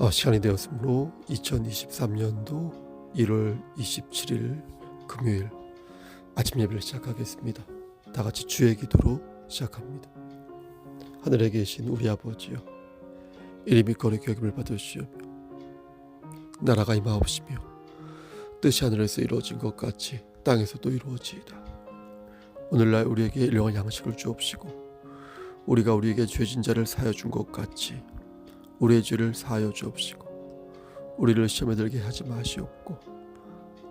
시간이 되었으므로 2023년도 1월 27일 금요일 아침 예배를 시작하겠습니다. 다 같이 주의 기도로 시작합니다. 하늘에 계신 우리 아버지여, 이름이 거룩히 여김을 받으시오며 나라가 임하옵시며 뜻이 하늘에서 이루어진 것 같이 땅에서도 이루어지이다. 오늘날 우리에게 일용할 양식을 주옵시고 우리가 우리에게 죄진 자를 사하여 준 것 같이 우리의 죄를 사하여 주옵시고 우리를 시험에 들게 하지 마시옵고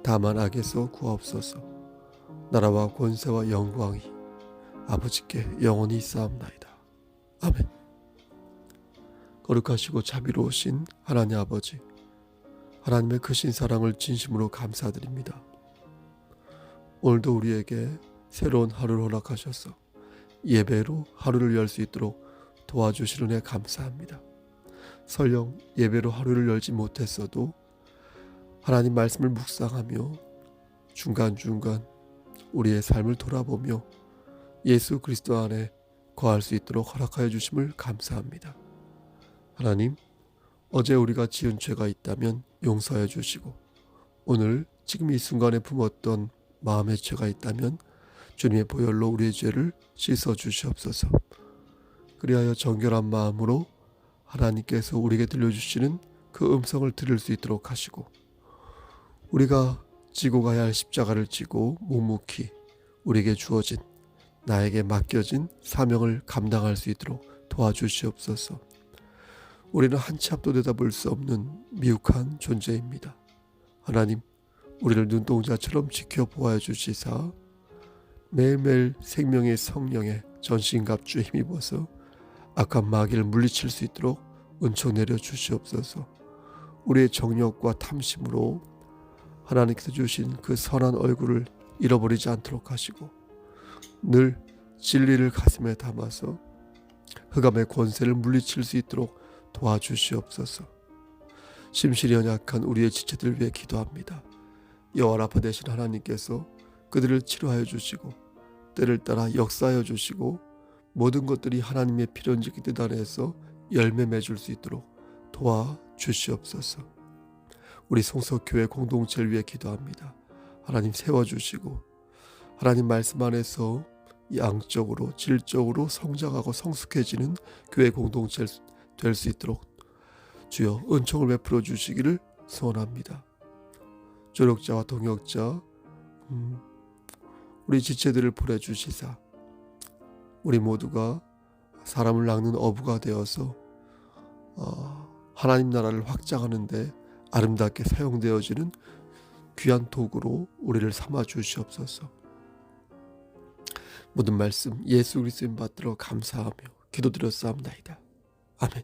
다만 악에서 구하옵소서. 나라와 권세와 영광이 아버지께 영원히 있사옵나이다. 아멘. 거룩하시고 자비로우신 하나님 아버지, 하나님의 크신 사랑을 진심으로 감사드립니다. 오늘도 우리에게 새로운 하루를 허락하셔서 예배로 하루를 열 수 있도록 도와주시는 애 감사합니다. 설령 예배로 하루를 열지 못했어도 하나님 말씀을 묵상하며 중간중간 우리의 삶을 돌아보며 예수 그리스도 안에 거할 수 있도록 허락하여 주심을 감사합니다. 하나님, 어제 우리가 지은 죄가 있다면 용서해 주시고 오늘 지금 이 순간에 품었던 마음의 죄가 있다면 주님의 보혈로 우리의 죄를 씻어 주시옵소서. 그리하여 정결한 마음으로 하나님께서 우리에게 들려주시는 그 음성을 들을 수 있도록 하시고 우리가 지고 가야 할 십자가를 지고 묵묵히 우리에게 주어진 나에게 맡겨진 사명을 감당할 수 있도록 도와주시옵소서. 우리는 한 치 앞도 내다볼 수 없는 미혹한 존재입니다. 하나님, 우리를 눈동자처럼 지켜보아 주시사 매일매일 생명의 성령에 전신갑주에 힘입어서 악한 마귀를 물리칠 수 있도록 은총 내려 주시옵소서. 우리의 정욕과 탐심으로 하나님께서 주신 그 선한 얼굴을 잃어버리지 않도록 하시고 늘 진리를 가슴에 담아서 흑암의 권세를 물리칠 수 있도록 도와주시옵소서. 심실이 연약한 우리의 지체들 위해 기도합니다. 여호와 라파 되신 하나님께서 그들을 치료하여 주시고 때를 따라 역사하여 주시고 모든 것들이 하나님의 필연적인 뜻 안에서 열매 맺을 수 있도록 도와주시옵소서. 우리 성서교회 공동체를 위해 기도합니다. 하나님 세워주시고 하나님 말씀 안에서 양적으로 질적으로 성장하고 성숙해지는 교회 공동체 될 수 있도록 주여 은총을 베풀어 주시기를 소원합니다. 조력자와 동역자 우리 지체들을 보내주시사 우리 모두가 사람을 낚는 어부가 되어서 하나님 나라를 확장하는 데 아름답게 사용되어지는 귀한 도구로 우리를 삼아 주시옵소서. 모든 말씀 예수 그리스도인 받들어 감사하며 기도드렸사옵나이다. 아멘.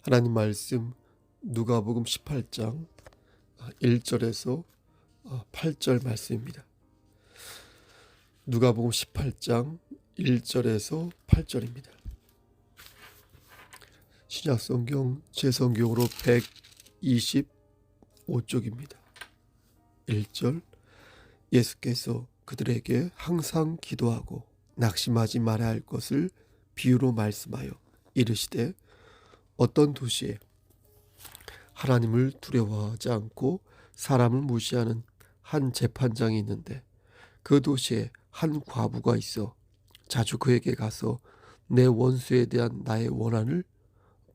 하나님 말씀 누가복음 18장 1절에서 8절 말씀입니다. 누가복음 18장 1절에서 8절입니다. 신약성경 제성경으로 125쪽입니다. 1절 예수께서 그들에게 항상 기도하고 낙심하지 말아야 할 것을 비유로 말씀하여 이르시되 어떤 도시에 하나님을 두려워하지 않고 사람을 무시하는 한 재판장이 있는데 그 도시에 한 과부가 있어 자주 그에게 가서 내 원수에 대한 나의 원한을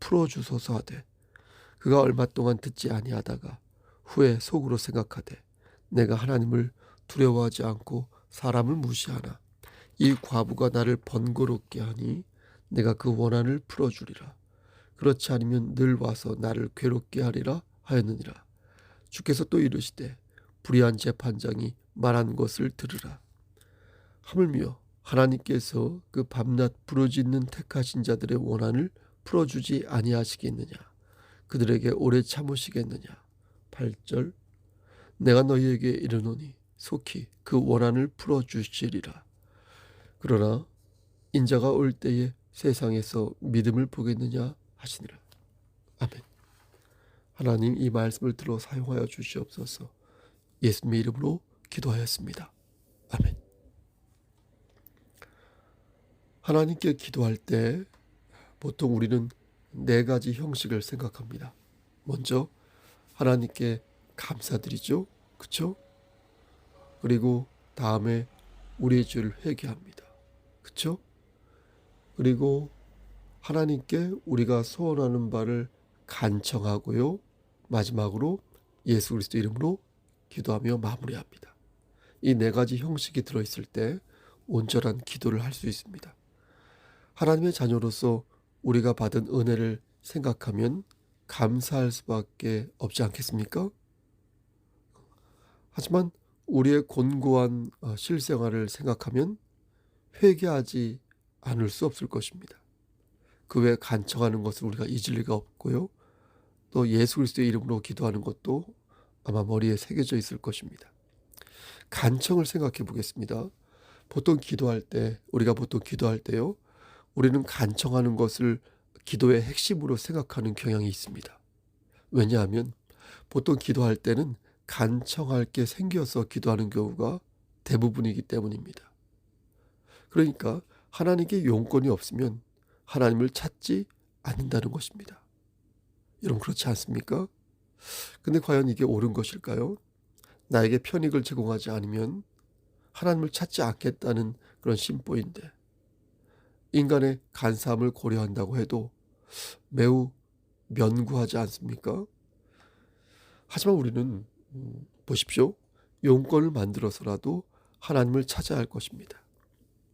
풀어주소서 하되 그가 얼마 동안 듣지 아니하다가 후에 속으로 생각하되 내가 하나님을 두려워하지 않고 사람을 무시하나 이 과부가 나를 번거롭게 하니 내가 그 원한을 풀어주리라. 그렇지 않으면 늘 와서 나를 괴롭게 하리라 하였느니라. 주께서 또 이르시되 불의한 재판장이 말한 것을 들으라. 하물며 하나님께서 그 밤낮 부르짖는 택하신 자들의 원한을 풀어주지 아니하시겠느냐. 그들에게 오래 참으시겠느냐. 8절 내가 너희에게 이르노니 속히 그 원한을 풀어주시리라. 그러나 인자가 올 때에 세상에서 믿음을 보겠느냐 하시니라. 아멘. 하나님 이 말씀을 들어 사용하여 주시옵소서. 예수님의 이름으로 기도하였습니다. 아멘. 하나님께 기도할 때 보통 우리는 네 가지 형식을 생각합니다. 먼저 하나님께 감사드리죠. 그쵸? 그리고 다음에 우리의 죄를 회개합니다. 그쵸? 그리고 하나님께 우리가 소원하는 바를 간청하고요. 마지막으로 예수 그리스도 이름으로 기도하며 마무리합니다. 이 네 가지 형식이 들어있을 때 온전한 기도를 할 수 있습니다. 하나님의 자녀로서 우리가 받은 은혜를 생각하면 감사할 수밖에 없지 않겠습니까? 하지만 우리의 곤고한 실생활을 생각하면 회개하지 않을 수 없을 것입니다. 그 외에 간청하는 것을 우리가 잊을 리가 없고요. 또 예수 그리스도의 이름으로 기도하는 것도 아마 머리에 새겨져 있을 것입니다. 간청을 생각해 보겠습니다. 우리가 보통 기도할 때요. 우리는 간청하는 것을 기도의 핵심으로 생각하는 경향이 있습니다. 왜냐하면 보통 기도할 때는 간청할 게 생겨서 기도하는 경우가 대부분이기 때문입니다. 그러니까 하나님께 용건이 없으면 하나님을 찾지 않는다는 것입니다. 여러분 그렇지 않습니까? 근데 과연 이게 옳은 것일까요? 나에게 편익을 제공하지 않으면 하나님을 찾지 않겠다는 그런 심보인데 인간의 간사함을 고려한다고 해도 매우 면구하지 않습니까? 하지만 우리는 보십시오. 용건을 만들어서라도 하나님을 찾아야 할 것입니다.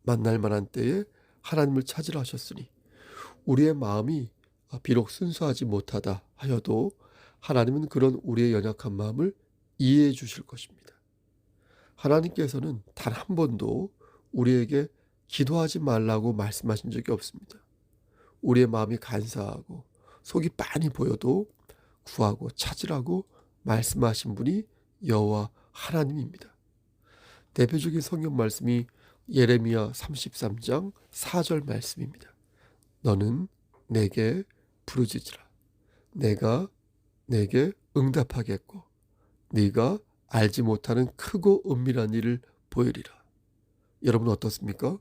만날 만한 때에 하나님을 찾으라 하셨으니 우리의 마음이 비록 순수하지 못하다 하여도 하나님은 그런 우리의 연약한 마음을 이해해 주실 것입니다. 하나님께서는 단 한 번도 우리에게 기도하지 말라고 말씀하신 적이 없습니다. 우리의 마음이 간사하고 속이 빤히 보여도 구하고 찾으라고 말씀하신 분이 여호와 하나님입니다. 대표적인 성경 말씀이 예레미야 33장 4절 말씀입니다. 너는 내게 부르짖으라. 내가 내게 응답하겠고 네가 알지 못하는 크고 은밀한 일을 보이리라. 여러분 어떻습니까?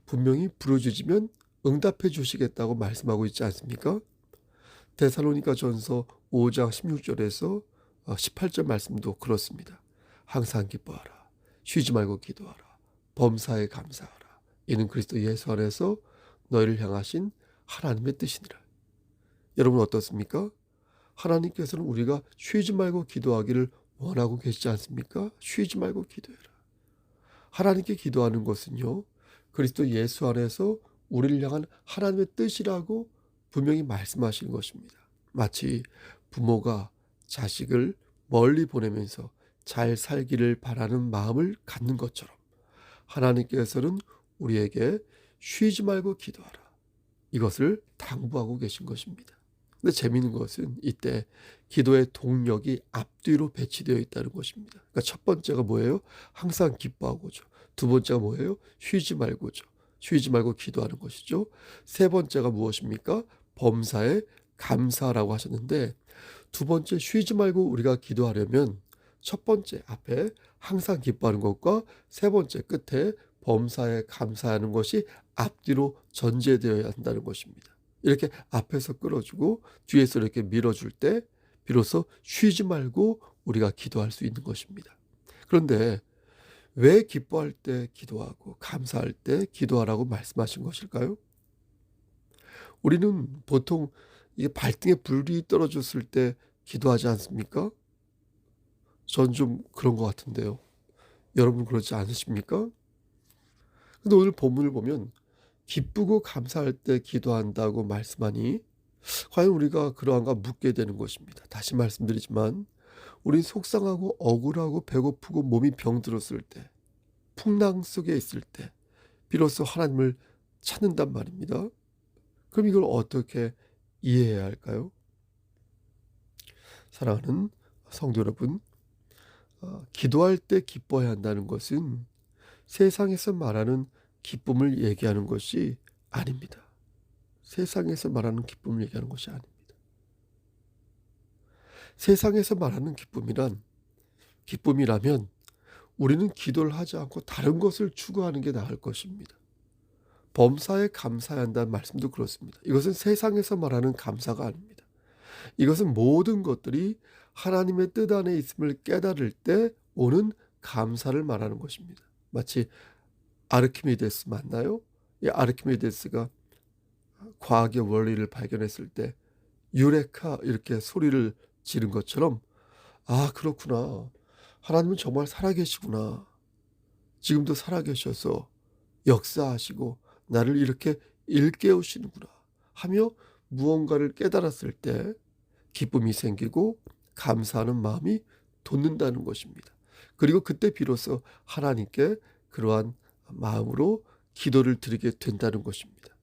분명히 부르짖으면 응답해 주시겠다고 말씀하고 있지 않습니까? 데살로니가전서 5장 16절에서 18절 말씀도 그렇습니다. 항상 기뻐하라. 쉬지 말고 기도하라. 범사에 감사하라. 이는 그리스도 예수 안에서 너희를 향하신 하나님의 뜻이니라. 여러분 어떻습니까? 하나님께서는 우리가 쉬지 말고 기도하기를 원하고 계시지 않습니까? 쉬지 말고 기도해라. 하나님께 기도하는 것은요. 그리스도 예수 안에서 우리를 향한 하나님의 뜻이라고 분명히 말씀하시는 것입니다. 마치 부모가 자식을 멀리 보내면서 잘 살기를 바라는 마음을 갖는 것처럼 하나님께서는 우리에게 쉬지 말고 기도하라. 이것을 당부하고 계신 것입니다. 근데 재미있는 것은 이때 기도의 동력이 앞뒤로 배치되어 있다는 것입니다. 그러니까 첫 번째가 뭐예요? 항상 기뻐하고죠. 두 번째가 뭐예요? 쉬지 말고죠. 쉬지 말고 기도하는 것이죠. 세 번째가 무엇입니까? 범사에 감사라고 하셨는데 두 번째 쉬지 말고 우리가 기도하려면 첫 번째 앞에 항상 기뻐하는 것과 세 번째 끝에 범사에 감사하는 것이 앞뒤로 전제되어야 한다는 것입니다. 이렇게 앞에서 끌어주고 뒤에서 이렇게 밀어줄 때 비로소 쉬지 말고 우리가 기도할 수 있는 것입니다. 그런데 왜 기뻐할 때 기도하고 감사할 때 기도하라고 말씀하신 것일까요? 우리는 보통 이게 발등에 불이 떨어졌을 때 기도하지 않습니까? 전 좀 그런 것 같은데요. 여러분 그렇지 않으십니까? 근데 오늘 본문을 보면 기쁘고 감사할 때 기도한다고 말씀하니 과연 우리가 그러한가 묻게 되는 것입니다. 다시 말씀드리지만 우린 속상하고 억울하고 배고프고 몸이 병들었을 때 풍랑 속에 있을 때 비로소 하나님을 찾는단 말입니다. 그럼 이걸 어떻게 이해해야 할까요? 사랑하는 성도 여러분, 기도할 때 기뻐해야 한다는 것은 세상에서 말하는 기쁨을 얘기하는 것이 아닙니다. 세상에서 말하는 기쁨을 얘기하는 것이 아닙니다. 세상에서 말하는 기쁨이라면 우리는 기도를 하지 않고 다른 것을 추구하는 게 나을 것입니다. 범사에 감사해야 한다는 말씀도 그렇습니다. 이것은 세상에서 말하는 감사가 아닙니다. 이것은 모든 것들이 하나님의 뜻 안에 있음을 깨달을 때 오는 감사를 말하는 것입니다. 마치 아르키메데스 맞나요? 이 아르키메데스가 과학의 원리를 발견했을 때 유레카 이렇게 소리를 지른 것처럼, 아 그렇구나, 하나님은 정말 살아계시구나, 지금도 살아계셔서 역사하시고 나를 이렇게 일깨우시는구나 하며 무언가를 깨달았을 때 기쁨이 생기고 감사하는 마음이 돋는다는 것입니다. 그리고 그때 비로소 하나님께 그러한 마음으로 기도를 드리게 된다는 것입니다.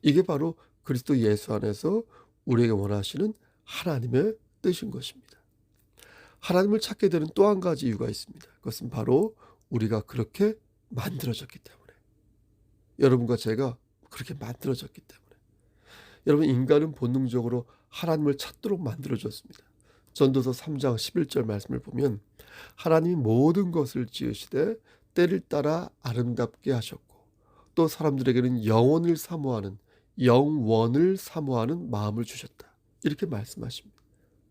이게 바로 그리스도 예수 안에서 우리에게 원하시는 하나님의 뜻인 것입니다. 하나님을 찾게 되는 또 한 가지 이유가 있습니다. 그것은 바로 우리가 그렇게 만들어졌기 때문에, 여러분과 제가 그렇게 만들어졌기 때문에. 여러분, 인간은 본능적으로 하나님을 찾도록 만들어졌습니다. 전도서 3장 11절 말씀을 보면 하나님이 모든 것을 지으시되 때를 따라 아름답게 하셨고 또 사람들에게는 영원을 사모하는 마음을 주셨다, 이렇게 말씀하십니다.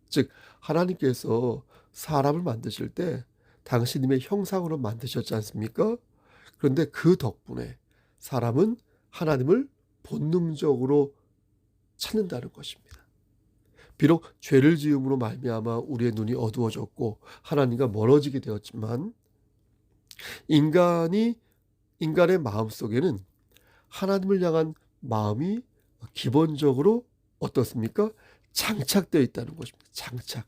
즉 하나님께서 사람을 만드실 때 당신님의 형상으로 만드셨지 않습니까? 그런데 그 덕분에 사람은 하나님을 본능적으로 찾는다는 것입니다. 비록 죄를 지음으로 말미암아 우리의 눈이 어두워졌고 하나님과 멀어지게 되었지만 인간의 마음속에는 하나님을 향한 마음이 기본적으로 어떻습니까? 장착되어 있다는 것입니다. 장착.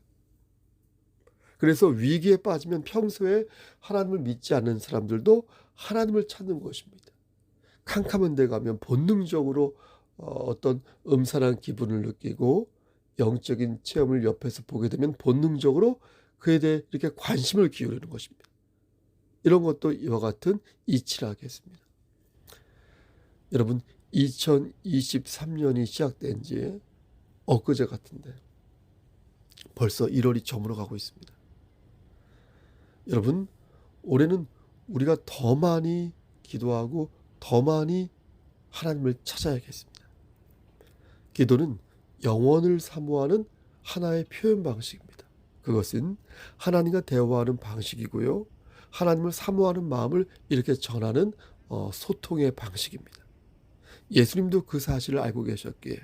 그래서 위기에 빠지면 평소에 하나님을 믿지 않는 사람들도 하나님을 찾는 것입니다. 캄캄한 데 가면 본능적으로 어떤 음산한 기분을 느끼고 영적인 체험을 옆에서 보게 되면 본능적으로 그에 대해 이렇게 관심을 기울이는 것입니다. 이런 것도 이와 같은 이치라 하겠습니다. 여러분, 2023년이 시작된 지 엊그제 같은데 벌써 1월이 저물어가고 있습니다. 여러분, 올해는 우리가 더 많이 기도하고 더 많이 하나님을 찾아야겠습니다. 기도는 영원을 사모하는 하나의 표현 방식입니다. 그것은 하나님과 대화하는 방식이고요, 하나님을 사모하는 마음을 이렇게 전하는 소통의 방식입니다. 예수님도 그 사실을 알고 계셨기에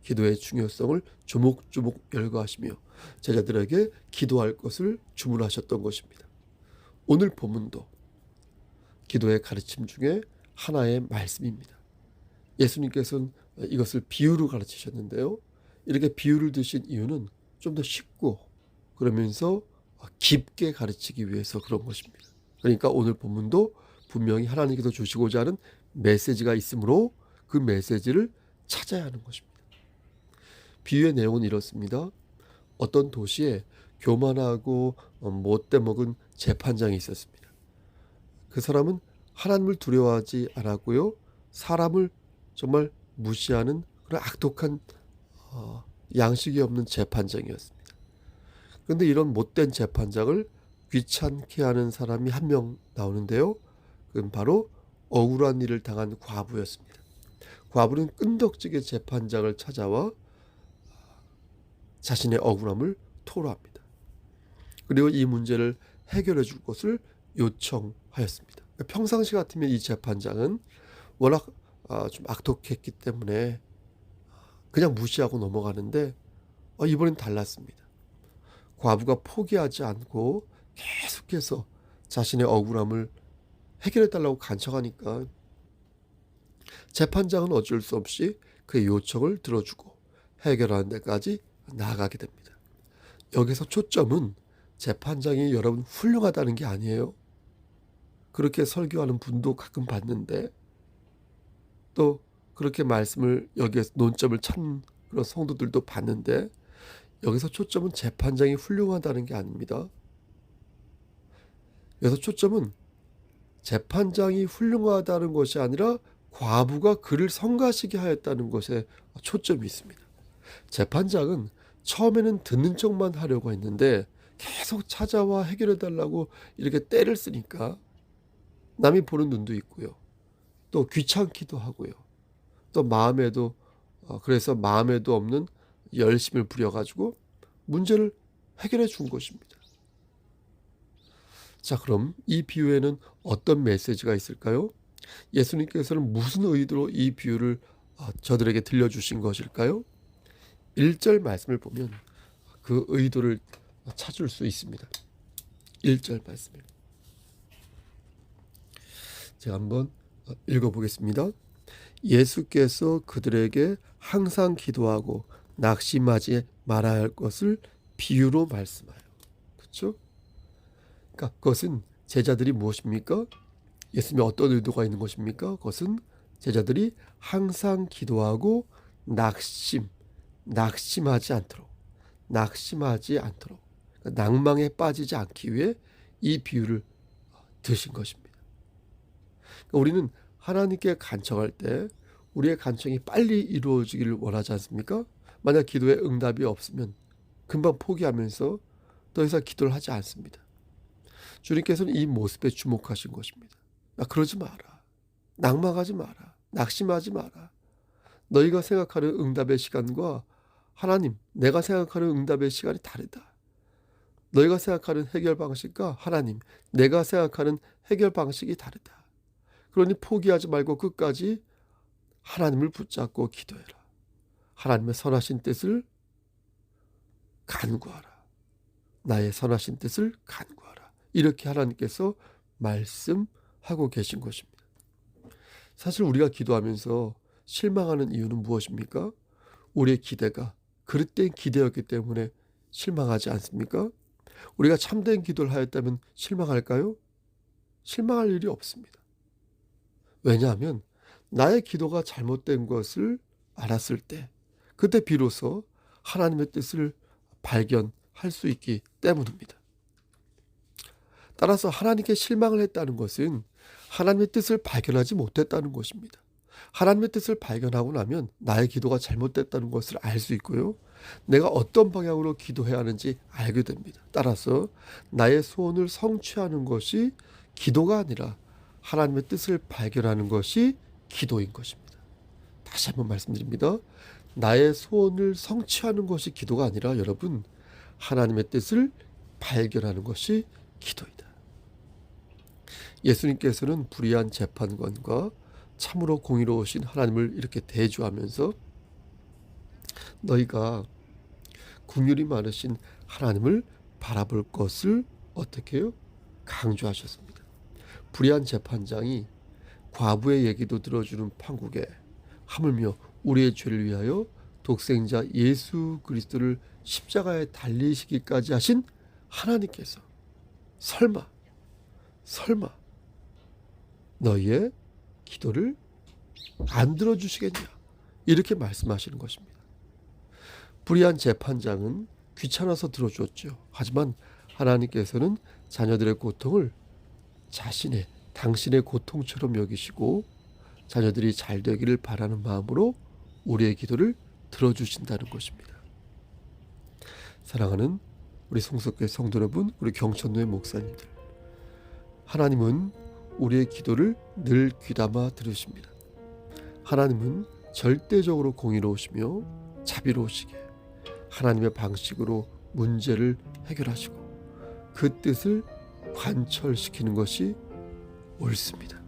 기도의 중요성을 조목조목 열거하시며 제자들에게 기도할 것을 주문하셨던 것입니다. 오늘 본문도 기도의 가르침 중에 하나의 말씀입니다. 예수님께서는 이것을 비유로 가르치셨는데요, 이렇게 비유를 드신 이유는 좀 더 쉽고 그러면서 깊게 가르치기 위해서 그런 것입니다. 그러니까 오늘 본문도 분명히 하나님께서 주시고자 하는 메시지가 있으므로 그 메시지를 찾아야 하는 것입니다. 비유의 내용은 이렇습니다. 어떤 도시에 교만하고 못돼 먹은 재판장이 있었습니다. 그 사람은 하나님을 두려워하지 않았고요, 사람을 정말 무시하는 그런 악독한 양식이 없는 재판장이었습니다. 그런데 이런 못된 재판장을 귀찮게 하는 사람이 한 명 나오는데요, 그건 바로 억울한 일을 당한 과부였습니다. 과부는 끈덕지게 재판장을 찾아와 자신의 억울함을 토로합니다. 그리고 이 문제를 해결해 줄 것을 요청하였습니다. 평상시 같으면 이 재판장은 워낙 좀 악독했기 때문에 그냥 무시하고 넘어가는데 이번엔 달랐습니다. 과부가 포기하지 않고 계속해서 자신의 억울함을 해결해 달라고 간청하니까 재판장은 어쩔 수 없이 그의 요청을 들어주고 해결하는 데까지 나아가게 됩니다. 여기서 초점은 재판장이 여러분 훌륭하다는 게 아니에요. 그렇게 설교하는 분도 가끔 봤는데 또 그렇게 말씀을 여기에서 논점을 찾는 그런 성도들도 봤는데 여기서 초점은 재판장이 훌륭하다는 게 아닙니다. 여기서 초점은 재판장이 훌륭하다는 것이 아니라 과부가 그를 성가시게 하였다는 것에 초점이 있습니다. 재판장은 처음에는 듣는 척만 하려고 했는데 계속 찾아와 해결해 달라고 이렇게 떼를 쓰니까 남이 보는 눈도 있고요, 또 귀찮기도 하고요. 또 그래서 마음에도 없는 열심을 부려가지고 문제를 해결해 준 것입니다. 자, 그럼 이 비유에는 어떤 메시지가 있을까요? 예수님께서는 무슨 의도로 이 비유를 저들에게 들려주신 것일까요? 1절 말씀을 보면 그 의도를 찾을 수 있습니다. 1절 말씀을 제가 한번 읽어보겠습니다. 예수께서 그들에게 항상 기도하고 낙심하지 말아야 할 것을 비유로 말씀하여. 그렇죠? 그러니까 그것은 제자들이 무엇입니까? 예수님의 어떤 의도가 있는 것입니까? 그것은 제자들이 항상 기도하고 낙심하지 않도록 그러니까 낭망에 빠지지 않기 위해 이 비유를 드신 것입니다. 그러니까 우리는 하나님께 간청할 때 우리의 간청이 빨리 이루어지기를 원하지 않습니까? 만약 기도에 응답이 없으면 금방 포기하면서 더 이상 기도를 하지 않습니다. 주님께서는 이 모습에 주목하신 것입니다. 그러지 마라. 낭망하지 마라. 낙심하지 마라. 너희가 생각하는 응답의 시간과 하나님, 내가 생각하는 응답의 시간이 다르다. 너희가 생각하는 해결 방식과 하나님, 내가 생각하는 해결 방식이 다르다. 그러니 포기하지 말고 끝까지 하나님을 붙잡고 기도해라. 하나님의 선하신 뜻을 간구하라. 나의 선하신 뜻을 간구하라. 이렇게 하나님께서 말씀하고 계신 것입니다. 사실 우리가 기도하면서 실망하는 이유는 무엇입니까? 우리의 기대가 그릇된 기대였기 때문에 실망하지 않습니까? 우리가 참된 기도를 하였다면 실망할까요? 실망할 일이 없습니다. 왜냐하면 나의 기도가 잘못된 것을 알았을 때 그때 비로소 하나님의 뜻을 발견할 수 있기 때문입니다. 따라서 하나님께 실망을 했다는 것은 하나님의 뜻을 발견하지 못했다는 것입니다. 하나님의 뜻을 발견하고 나면 나의 기도가 잘못됐다는 것을 알 수 있고요. 내가 어떤 방향으로 기도해야 하는지 알게 됩니다. 따라서 나의 소원을 성취하는 것이 기도가 아니라 하나님의 뜻을 발견하는 것이 기도인 것입니다. 다시 한번 말씀드립니다. 나의 소원을 성취하는 것이 기도가 아니라 여러분, 하나님의 뜻을 발견하는 것이 기도이다. 예수님께서는 불의한 재판관과 참으로 공의로우신 하나님을 이렇게 대조하면서 너희가 긍휼이 많으신 하나님을 바라볼 것을 어떻게 해요? 강조하셨습니다. 불의한 재판장이 과부의 얘기도 들어주는 판국에 하물며 우리의 죄를 위하여 독생자 예수 그리스도를 십자가에 달리시기까지 하신 하나님께서 설마 너희의 기도를 안 들어주시겠냐? 이렇게 말씀하시는 것입니다. 불의한 재판장은 귀찮아서 들어줬죠. 하지만 하나님께서는 자녀들의 고통을 당신의 고통처럼 여기시고 자녀들이 잘 되기를 바라는 마음으로 우리의 기도를 들어주신다는 것입니다. 사랑하는 우리 성석교회 성도 여러분, 우리 경천노회 목사님들, 하나님은 우리의 기도를 늘 귀담아 들으십니다. 하나님은 절대적으로 공의로우시며 자비로우시게 하나님의 방식으로 문제를 해결하시고 그 뜻을 관철시키는 것이 옳습니다.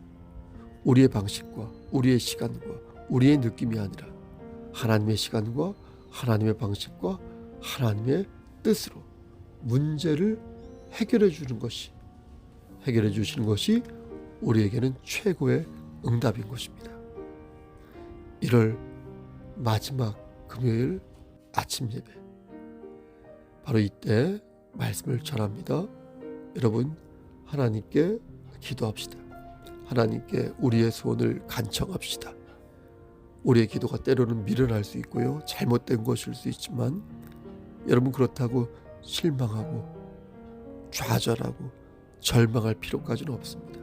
우리의 방식과 우리의 시간과 우리의 느낌이 아니라 하나님의 시간과 하나님의 방식과 하나님의 뜻으로 문제를 해결해 주시는 것이 우리에게는 최고의 응답인 것입니다. 1월 마지막 금요일 아침 예배, 바로 이때 말씀을 전합니다. 여러분, 하나님께 기도합시다. 하나님께 우리의 소원을 간청합시다. 우리의 기도가 때로는 미련할 수 있고요, 잘못된 것일 수 있지만 여러분, 그렇다고 실망하고 좌절하고 절망할 필요까지는 없습니다.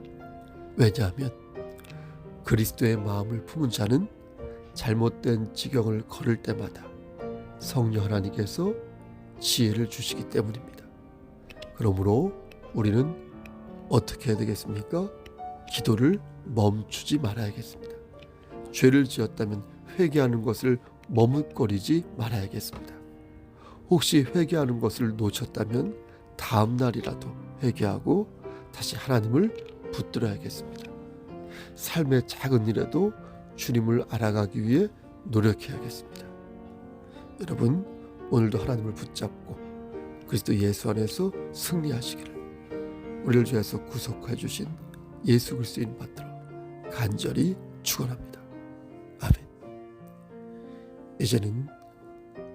왜냐하면 그리스도의 마음을 품은 자는 잘못된 지경을 걸을 때마다 성령 하나님께서 지혜를 주시기 때문입니다. 그러므로 우리는 어떻게 해야 되겠습니까? 기도를 멈추지 말아야겠습니다. 죄를 지었다면 회개하는 것을 머뭇거리지 말아야겠습니다. 혹시 회개하는 것을 놓쳤다면 다음 날이라도 회개하고 다시 하나님을 붙들어야겠습니다. 삶의 작은 일에도 주님을 알아가기 위해 노력해야겠습니다. 여러분, 오늘도 하나님을 붙잡고 그리스도 예수 안에서 승리하시기를 우리를 위해서 구속해 주신 예수 그리스도인 받들어 간절히 축원합니다. 아멘. 이제는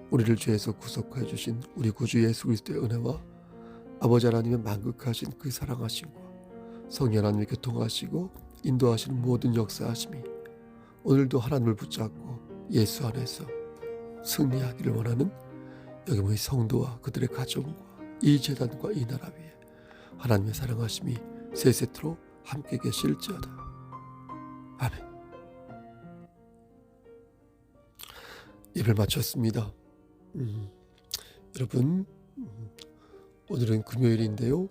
우리를 죄에서 구속해 주신 우리 구주 예수 그리스도의 은혜와 아버지 하나님의 만극하신 그 사랑하심과 성령 하나님의 교통하시고 인도하시는 모든 역사하심이 오늘도 하나님을 붙잡고 예수 안에서 승리하기를 원하는 여기 모인 성도와 그들의 가정과 이 제단과 이 나라 위에 하나님의 사랑하심이 세세토록 함께 계실지어다. 아멘. 예배를 마쳤습니다. 여러분, 오늘은 금요일인데요.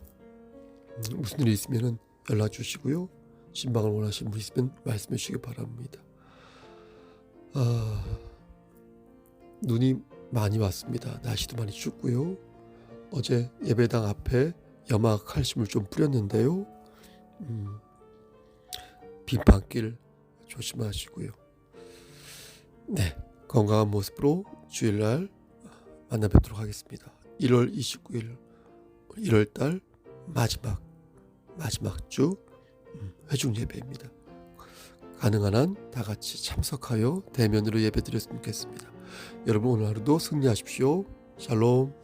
무슨 일이 있으면 연락 주시고요. 신방을 원하시는 분 있으면 말씀해 주시기 바랍니다. 눈이 많이 왔습니다. 날씨도 많이 춥고요. 어제 예배당 앞에 염화 칼슘을 좀 뿌렸는데요. 빙판길 조심하시고요. 네, 건강한 모습으로 주일날 만나 뵙도록 하겠습니다. 1월 29일 1월달 마지막 주 회중 예배입니다. 가능한 한 다 같이 참석하여 대면으로 예배 드렸으면 좋겠습니다. 여러분, 오늘 하루도 승리하십시오. 샬롬.